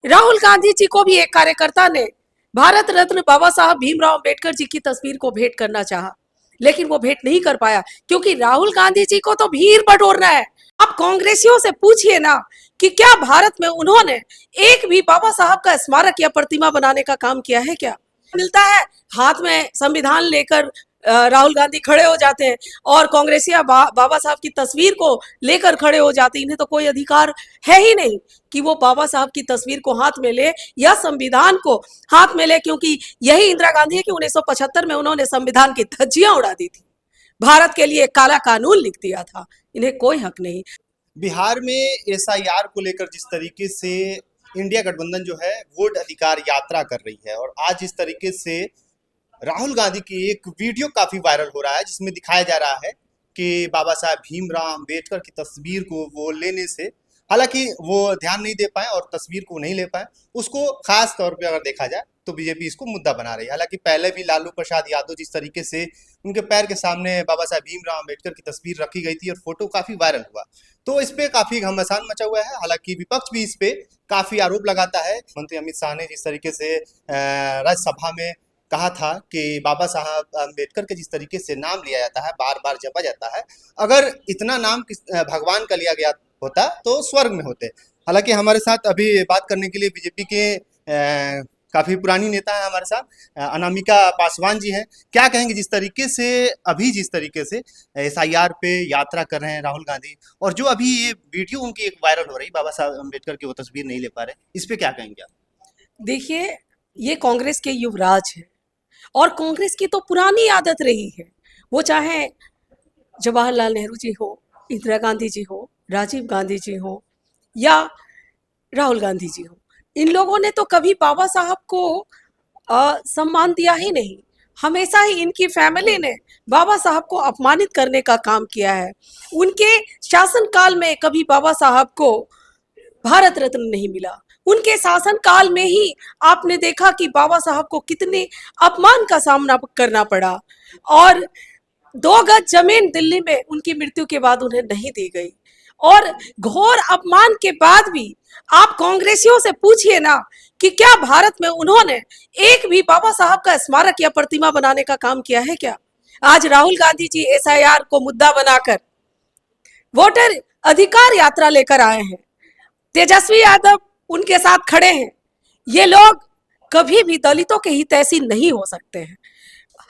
राहुल गांधी जी को भी एक कार्यकर्ता ने भारत रत्न बाबा साहब भीमराव अंबेडकर जी की तस्वीर को भेंट करना चाहा, लेकिन वो भेंट नहीं कर पाया क्योंकि राहुल गांधी जी को तो भीड़ बटोरना है। आप कांग्रेसियों से पूछिए ना कि क्या भारत में उन्होंने एक भी बाबा साहब का स्मारक या प्रतिमा बनाने का काम किया है क्या? मिलता है, हाथ में संविधान लेकर राहुल गांधी खड़े हो जाते हैं और कांग्रेसिया बाबा साहब की तस्वीर को लेकर खड़े हो जाते हैं। इन्हें तो कोई अधिकार है ही नहीं कि वो बाबा साहब की तस्वीर को हाथ में ले या संविधान को हाथ में ले, क्योंकि यही इंदिरा गांधी है कि 1975 में उन्होंने संविधान की धज्जियां उड़ा दी थी, भारत के लिए काला कानून लिख दिया था। इन्हें कोई हक नहीं। बिहार में एसआईआर को लेकर जिस तरीके से इंडिया गठबंधन जो है वोट अधिकार यात्रा कर रही है, और आज जिस तरीके से राहुल गांधी की एक वीडियो काफी वायरल हो रहा है जिसमें दिखाया जा रहा है कि बाबा साहब भीमराव अंबेडकर की तस्वीर को वो लेने से, हालांकि वो ध्यान नहीं दे पाए और तस्वीर को नहीं ले पाए, उसको खास तौर पे अगर देखा जाए तो बीजेपी इसको मुद्दा बना रही है। हालांकि पहले भी लालू प्रसाद यादव जिस तरीके से उनके पैर के सामने बाबा साहब भीमराव अंबेडकर की तस्वीर रखी गई थी और फोटो काफी वायरल हुआ, तो इस पे काफी घमासान मचा हुआ है। हालांकि विपक्ष भी इस पे काफी आरोप लगाता है। मंत्री अमित शाह ने जिस तरीके से राज्यसभा में कहा था कि बाबा साहब अम्बेडकर के जिस तरीके से नाम लिया जाता है, बार बार जपा जाता है, अगर इतना नाम भगवान का लिया गया होता तो स्वर्ग में होते। हालांकि हमारे साथ अभी बात करने के लिए बीजेपी के काफी पुरानी नेता है हमारे साथ अनामिका पासवान जी हैं। क्या कहेंगे जिस तरीके से अभी जिस तरीके से एसआईआर पे यात्रा कर रहे हैं राहुल गांधी, और जो अभी ये वीडियो उनकी एक वायरल हो रही बाबा साहब अम्बेडकर की वो तस्वीर नहीं ले पा रहे, इस पे क्या कहेंगे आप? देखिए, ये कांग्रेस के युवराज है और कांग्रेस की तो पुरानी आदत रही है, वो चाहे जवाहरलाल नेहरू जी हो, इंदिरा गांधी जी हो, राजीव गांधी जी हो या राहुल गांधी जी हो, इन लोगों ने तो कभी बाबा साहब को सम्मान दिया ही नहीं। हमेशा ही इनकी फैमिली ने बाबा साहब को अपमानित करने का काम किया है। उनके शासनकाल में कभी बाबा साहब को भारत रत्न नहीं मिला। उनके शासनकाल में ही आपने देखा कि बाबा साहब को कितने अपमान का सामना करना पड़ा और 2 गज जमीन दिल्ली में उनकी मृत्यु के बाद उन्हें नहीं दी गई। और घोर अपमान के बाद भी आप कांग्रेसियों से पूछिए ना कि क्या भारत में उन्होंने एक भी बाबा साहब का स्मारक या प्रतिमा बनाने का काम किया है क्या? आज राहुल गांधी जी एसआईआर को मुद्दा बनाकर वोटर अधिकार यात्रा लेकर आए हैं। तेजस्वी यादव उनके साथ खड़े हैं। ये लोग कभी भी दलितों के हितैषी नहीं हो सकते हैं।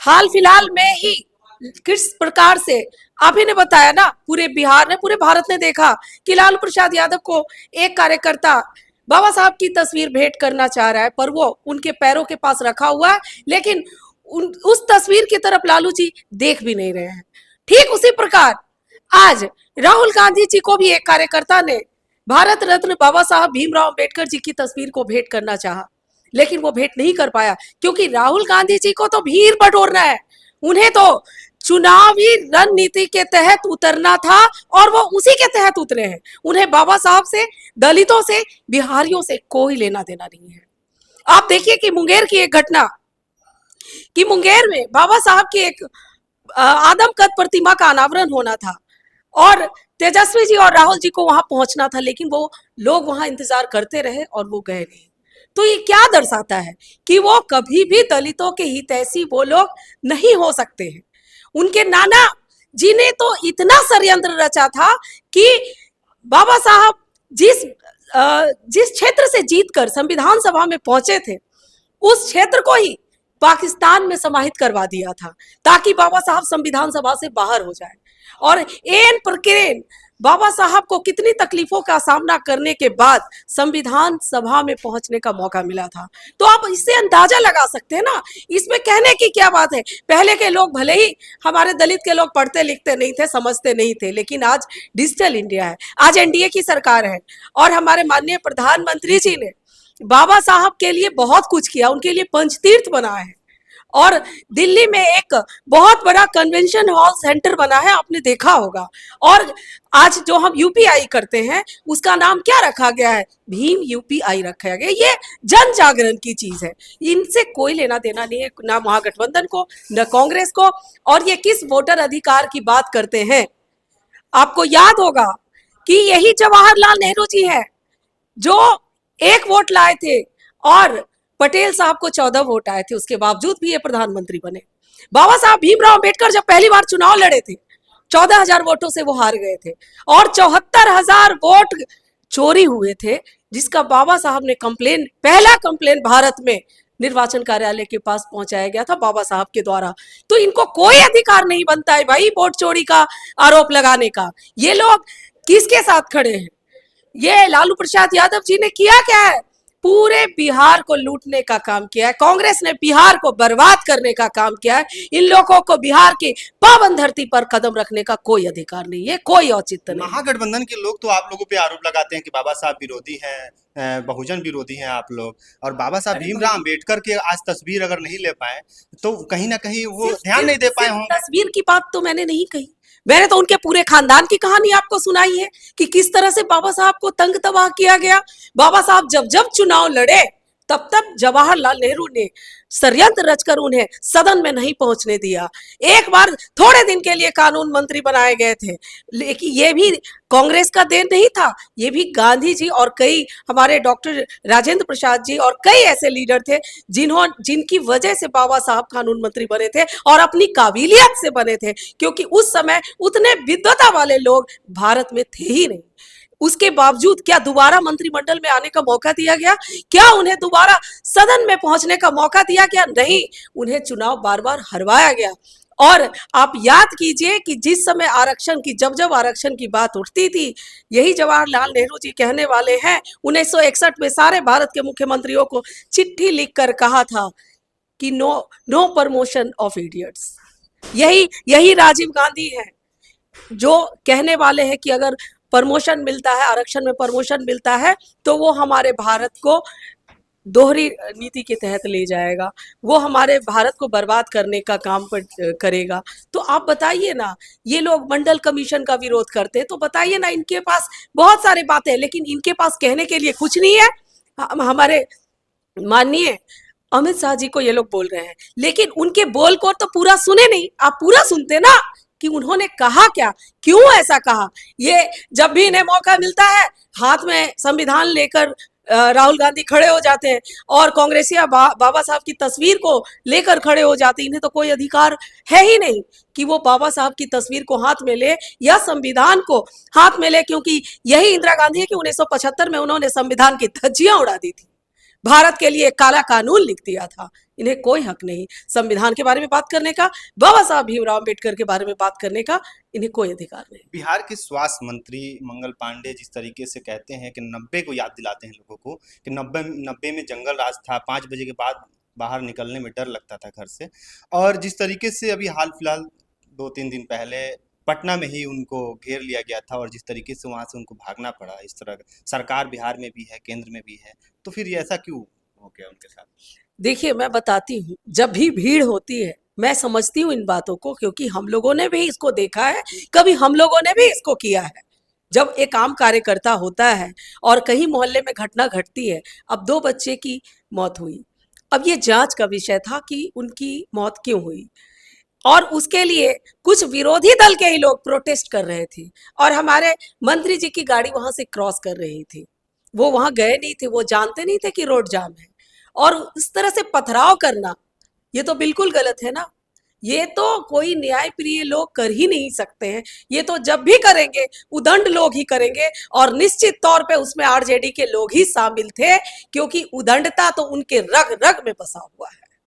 हाल फिलहाल में ही किस प्रकार से आप ही ने बताया ना, पूरे बिहार ने, पूरे भारत ने देखा कि लालू प्रसाद यादव को एक कार्यकर्ता बाबा साहब की तस्वीर भेंट करना चाह रहा है, पर वो उनके पैरों के पास रखा हुआ है, लेकिन उस तस्वीर की तरफ लालू जी देख भी नहीं रहे हैं। ठीक उसी प्रकार आज राहुल गांधी जी को भी एक कार्यकर्ता ने भारत रत्न बाबा साहब भीमराव अंबेडकर जी की तस्वीर को भेंट करना चाहा, लेकिन वो भेंट नहीं कर पाया क्योंकि राहुल गांधी जी को तो भीड़ बटोरना है। उन्हें तो चुनावी रणनीति के तहत उतरना था और वो उसी के तहत उतरे हैं। उन्हें बाबा साहब से, दलितों से, बिहारियों से कोई लेना देना नहीं है। आप देखिए कि मुंगेर की एक घटना, कि मुंगेर में बाबा साहब की एक आदमकद प्रतिमा का अनावरण होना था और तेजस्वी जी और राहुल जी को वहां पहुंचना था, लेकिन वो लोग वहां इंतजार करते रहे और वो गए नहीं। तो ये क्या दर्शाता है कि वो कभी भी दलितों के हितैषी वो लोग नहीं हो सकते हैं। उनके नाना जी ने तो इतना षड्यंत्र रचा था कि बाबा साहब जिस क्षेत्र से जीतकर संविधान सभा में पहुंचे थे, उस क्षेत्र को ही पाकिस्तान में समाहित करवा दिया था ताकि बाबा साहब संविधान सभा से बाहर हो जाए। और एन प्रकरण बाबा साहब को कितनी तकलीफों का सामना करने के बाद संविधान सभा में पहुंचने का मौका मिला था। तो आप इससे अंदाजा लगा सकते हैं ना, इसमें कहने की क्या बात है। पहले के लोग, भले ही हमारे दलित के लोग पढ़ते लिखते नहीं थे, समझते नहीं थे, लेकिन आज डिजिटल इंडिया है, आज एनडीए की सरकार है और हमारे माननीय प्रधानमंत्री जी ने बाबा साहब के लिए बहुत कुछ किया, उनके लिए पंचतीर्थ बना है और दिल्ली में एक बहुत बड़ा कन्वेंशन हॉल सेंटर बना है, आपने देखा होगा। और आज जो हम यूपीआई करते हैं उसका नाम क्या रखा गया है? भीम यूपीआई रखा गया। ये जन जागरण की चीज है, इनसे कोई लेना देना नहीं है, ना महागठबंधन को, न कांग्रेस को। और ये किस वोटर अधिकार की बात करते हैं? आपको याद होगा कि यही जवाहरलाल नेहरू जी है जो 1 वोट लाए थे और पटेल साहब को 14 वोट आए थे, उसके बावजूद भी ये प्रधानमंत्री बने। बाबा साहब भीमराव अंबेडकर जब पहली बार चुनाव लड़े थे 14,000 वोटों से वो हार गए थे और 74,000 वोट चोरी हुए थे, जिसका बाबा साहब ने कंप्लेन, पहला कंप्लेन भारत में निर्वाचन कार्यालय के पास पहुंचाया गया था बाबा साहब के द्वारा। तो इनको कोई अधिकार नहीं बनता है भाई वोट चोरी का आरोप लगाने का। ये लोग किसके साथ खड़े हैं? ये लालू प्रसाद यादव जी ने किया क्या है? पूरे बिहार को लूटने का काम किया है। कांग्रेस ने बिहार को बर्बाद करने का काम किया है। इन लोगों को बिहार की पावन धरती पर कदम रखने का कोई अधिकार नहीं है, कोई औचित्य नहीं। महागठबंधन के लोग तो आप लोगों पे आरोप लगाते हैं कि बाबा साहब विरोधी हैं, बहुजन विरोधी हैं आप लोग, और बाबा साहब भीमराव अंबेडकर के आज तस्वीर अगर नहीं ले पाए तो कहीं ना कहीं वो ध्यान नहीं दे पाए होंगे। तस्वीर की बात तो मैंने नहीं कही, मैंने तो उनके पूरे खानदान की कहानी आपको सुनाई है कि किस तरह से बाबा साहब को तंग तबाह किया गया। बाबा साहब जब जब चुनाव लड़े तब तब जवाहरलाल नेहरू ने षड्यंत्र रचकर उन्हें सदन में नहीं पहुंचने दिया। एक बार थोड़े दिन के लिए कानून मंत्री बनाए गए थे, लेकिन ये भी कांग्रेस का देन नहीं था, ये भी गांधी जी और कई हमारे डॉक्टर राजेंद्र प्रसाद जी और कई ऐसे लीडर थे जिनकी वजह से बाबा साहब कानून मंत्री बने थे और अपनी काबिलियत से बने थे, क्योंकि उस समय उतने विद्वता वाले लोग भारत में थे ही नहीं। उसके बावजूद क्या दोबारा मंत्रिमंडल में आने का मौका दिया गया? क्या उन्हें दोबारा सदन में पहुंचने का मौका दिया गया? नहीं, उन्हें चुनाव बार बार हरवाया गया। और आप याद कीजिए कि जिस समय आरक्षण की जब आरक्षण की बात उठती थी, यही जवाहरलाल नेहरू जी कहने वाले हैं 1961 में सारे भारत के मुख्यमंत्रियों को चिट्ठी लिखकर कहा था कि नो प्रमोशन ऑफ इडियट्स। यही राजीव गांधी है जो कहने वाले हैं कि अगर प्रमोशन मिलता है, आरक्षण में प्रमोशन मिलता है, तो वो हमारे भारत को दोहरी नीति के तहत ले जाएगा, वो हमारे भारत को बर्बाद करने का काम करेगा। तो आप बताइए ना, ये लोग मंडल कमीशन का विरोध करते, तो बताइए ना, इनके पास बहुत सारी बातें हैं लेकिन इनके पास कहने के लिए कुछ नहीं है। हमारे माननीय अमित शाह जी को ये लोग बोल रहे हैं, लेकिन उनके बोल को तो पूरा सुने नहीं। आप पूरा सुनते ना कि उन्होंने कहा क्या, क्यों ऐसा कहा। ये जब भी इन्हें मौका मिलता है हाथ में संविधान लेकर राहुल गांधी खड़े हो जाते हैं और कांग्रेसिया बाबा साहब की तस्वीर को लेकर खड़े हो जाते हैं। इन्हें तो कोई अधिकार है ही नहीं कि वो बाबा साहब की तस्वीर को हाथ में ले या संविधान को हाथ में ले, क्योंकि यही इंदिरा गांधी है कि 1975 में उन्होंने संविधान की धज्जियां उड़ा दी थी, भारत के लिए काला कानून लिख दिया था। इन्हें कोई हक नहीं संविधान के बारे में बात करने का, बाबा साहब भीमराव अंबेडकर के बारे में बात करने का, इन्हें कोई अधिकार नहीं। बिहार के स्वास्थ्य मंत्री मंगल पांडे जिस तरीके से कहते हैं कि 90 को याद दिलाते हैं लोगों को कि 90 में जंगल राज था, 5 बजे के बाद बाहर निकलने में डर लगता था घर से, और जिस तरीके से अभी हाल फिलहाल 2-3 दिन पहले पटना में ही उनको घेर लिया गया था और जिस तरीके से वहां से उनको भागना पड़ा, इस तरह सरकार बिहार में भी है, केंद्र में भी है, तो फिर ये ऐसा क्यों हो गया उनके साथ? देखिए, मैं बताती हूँ, जब भी भीड़ होती है मैं समझती हूँ इन बातों को, क्योंकि हम लोगों ने भी इसको देखा है, कभी हम लोगों ने भी इसको किया है। जब एक आम कार्यकर्ता होता है और कहीं मोहल्ले में घटना घटती है, अब 2 बच्चे की मौत हुई, अब ये जांच का विषय था कि उनकी मौत क्यों हुई, और उसके लिए कुछ विरोधी दल के ही लोग प्रोटेस्ट कर रहे थे और हमारे मंत्री जी की गाड़ी वहां से क्रॉस कर रही थी। वो वहां गए नहीं थे, वो जानते नहीं थे कि रोड जाम है, और इस तरह से पथराव करना ये तो बिल्कुल गलत है ना। ये तो कोई न्याय प्रिय लोग कर ही नहीं सकते हैं। ये तो जब भी करेंगे उदंड लोग ही करेंगे, और निश्चित तौर पे उसमें आरजेडी के लोग ही शामिल थे, क्योंकि उदंडता तो उनके रग रग में बसा हुआ है।